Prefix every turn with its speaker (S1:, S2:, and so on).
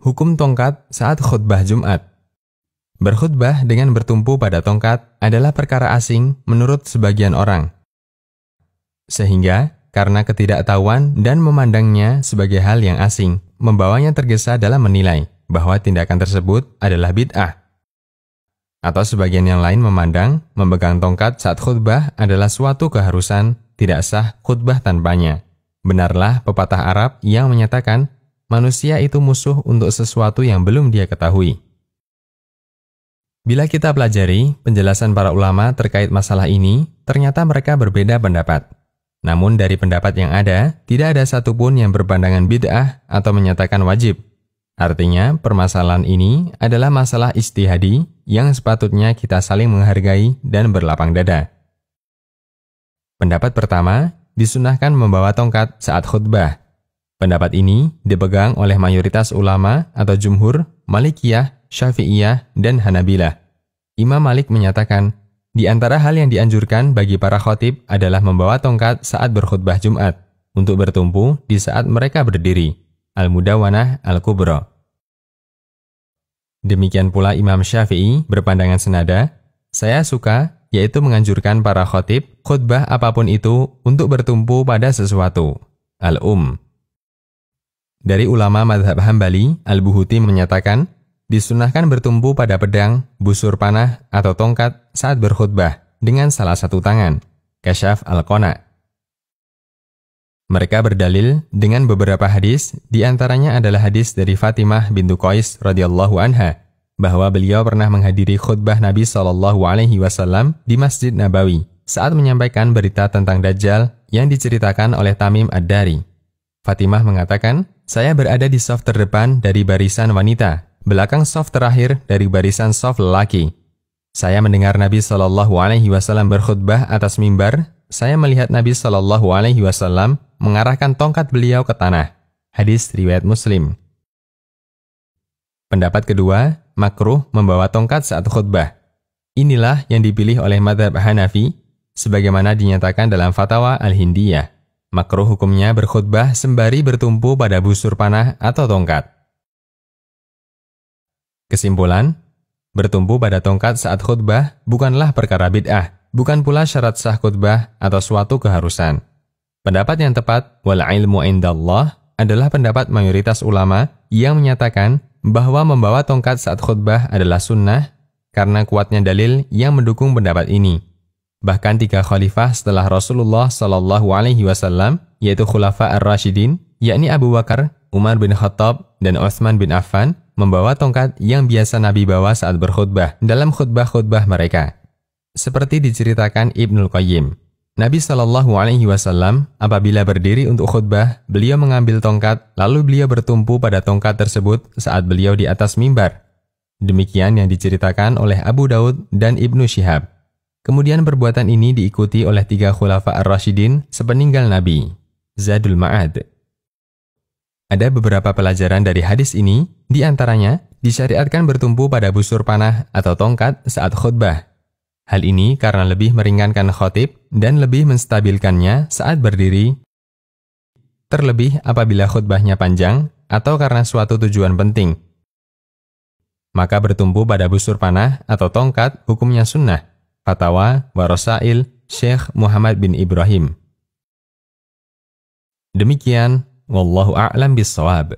S1: Hukum tongkat saat khutbah Jumat. Berkhutbah dengan bertumpu pada tongkat adalah perkara asing menurut sebagian orang. Sehingga, karena ketidaktahuan dan memandangnya sebagai hal yang asing, membawanya tergesa dalam menilai bahwa tindakan tersebut adalah bid'ah. Atau sebagian yang lain memandang memegang tongkat saat khutbah adalah suatu keharusan, tidak sah khutbah tanpanya. Benarlah pepatah Arab yang menyatakan, manusia itu musuh untuk sesuatu yang belum dia ketahui. Bila kita pelajari penjelasan para ulama terkait masalah ini, ternyata mereka berbeda pendapat. Namun dari pendapat yang ada, tidak ada satupun yang berpandangan bid'ah atau menyatakan wajib. Artinya, permasalahan ini adalah masalah ijtihadi yang sepatutnya kita saling menghargai dan berlapang dada. Pendapat pertama, disunahkan membawa tongkat saat khutbah. Pendapat ini dipegang oleh mayoritas ulama atau jumhur, Malikiyah, Syafi'iyah, dan Hanabilah. Imam Malik menyatakan, di antara hal yang dianjurkan bagi para khatib adalah membawa tongkat saat berkhutbah Jumat, untuk bertumpu di saat mereka berdiri. Al-Mudawwanah Al-Kubra. Demikian pula Imam Syafi'i berpandangan senada, saya suka, yaitu menganjurkan para khatib, khutbah apapun itu untuk bertumpu pada sesuatu. Dari ulama mazhab Hambali, Al-Buhuti menyatakan, disunahkan bertumpu pada pedang, busur panah, atau tongkat saat berkhutbah dengan salah satu tangan. Kasyaf Al-Qana. Mereka berdalil dengan beberapa hadis, di antaranya adalah hadis dari Fatimah bintu Qais radhiyallahu anha, bahwa beliau pernah menghadiri khutbah Nabi SAW di Masjid Nabawi saat menyampaikan berita tentang Dajjal yang diceritakan oleh Tamim Ad-Dari. Fatimah mengatakan, saya berada di shaf terdepan dari barisan wanita, belakang shaf terakhir dari barisan shaf lelaki. Saya mendengar Nabi SAW berkhutbah atas mimbar. Saya melihat Nabi SAW mengarahkan tongkat beliau ke tanah. Hadis riwayat Muslim. Pendapat kedua, makruh membawa tongkat saat khutbah. Inilah yang dipilih oleh mazhab Hanafi, sebagaimana dinyatakan dalam Fatwa Al-Hindiyah. Makruh hukumnya berkhutbah sembari bertumpu pada busur panah atau tongkat. Kesimpulan, bertumpu pada tongkat saat khutbah bukanlah perkara bid'ah, bukan pula syarat sah khutbah atau suatu keharusan. Pendapat yang tepat, wal ilmu indallah, adalah pendapat mayoritas ulama yang menyatakan bahwa membawa tongkat saat khutbah adalah sunnah karena kuatnya dalil yang mendukung pendapat ini. Bahkan 3 khalifah setelah Rasulullah SAW, yaitu Khulafa Ar-Rashidin, yakni Abu Bakar, Umar bin Khattab, dan Utsman bin Affan, membawa tongkat yang biasa Nabi bawa saat berkhutbah dalam khutbah-khutbah mereka. Seperti diceritakan Ibnul Qayyim, Nabi SAW apabila berdiri untuk khutbah, beliau mengambil tongkat, lalu beliau bertumpu pada tongkat tersebut saat beliau di atas mimbar. Demikian yang diceritakan oleh Abu Daud dan Ibnu Syihab. Kemudian perbuatan ini diikuti oleh 3 Khulafa Ar-Rashidin sepeninggal Nabi. Zadul Ma'ad. Ada beberapa pelajaran dari hadis ini, di antaranya disyariatkan bertumpu pada busur panah atau tongkat saat khutbah. Hal ini karena lebih meringankan khatib dan lebih menstabilkannya saat berdiri, terlebih apabila khutbahnya panjang atau karena suatu tujuan penting. Maka bertumpu pada busur panah atau tongkat hukumnya sunnah. Fatwa Warasail Syekh Muhammad bin Ibrahim. Demikian, wallahu a'lam bissawab.